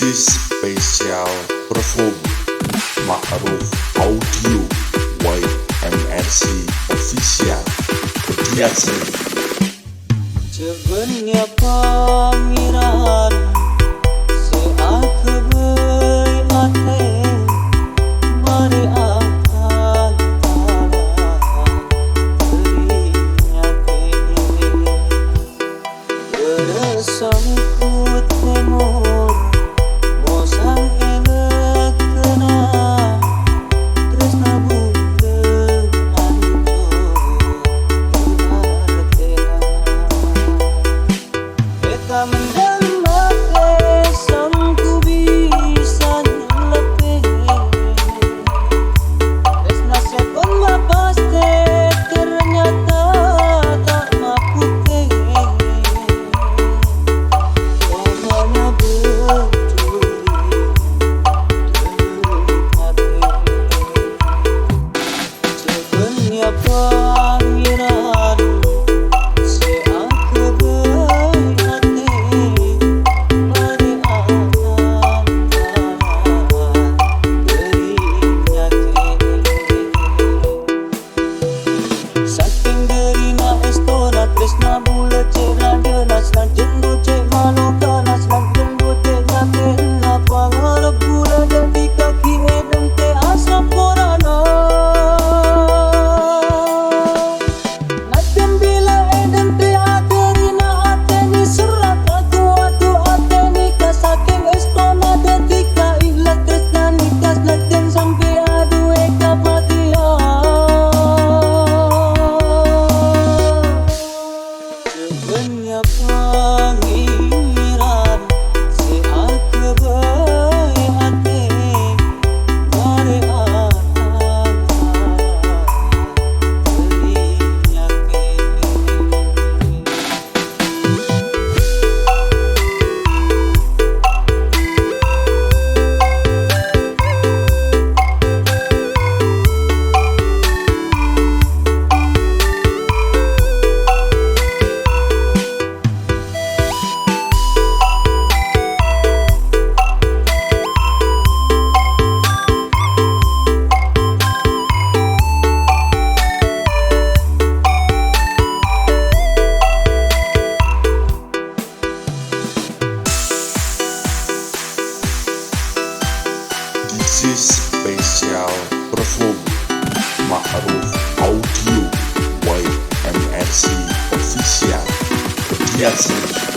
This special perform Ma'ruf Audio YMRC Official Biasa Sebenarnya pangeran seakan berhati mari akan berinya bersangkut memor mosang enak kena tresna bulan hancur berartena beta mendamake sangku bisa nyelepe tresna sepon mapaste ternyata tak mapute hanya bercuri sebenarnya pangeran seakan berhati mari akan berinya saking gerina estona tresna bulat ceran jelas lan jenggo cek malokanas lan jenggo cek ngaten apa ngarep gula jadi kaki edente'ah saporanah naten bila edente'ah gerina ateni serat aku ateni kasaking estona detika ikhlas tresna nikas naten sampai adu eka patia sebenarnya pangeran seakan berhati mari akan berinya This is special perform Ma'ruf Audio YMRC Official Biasa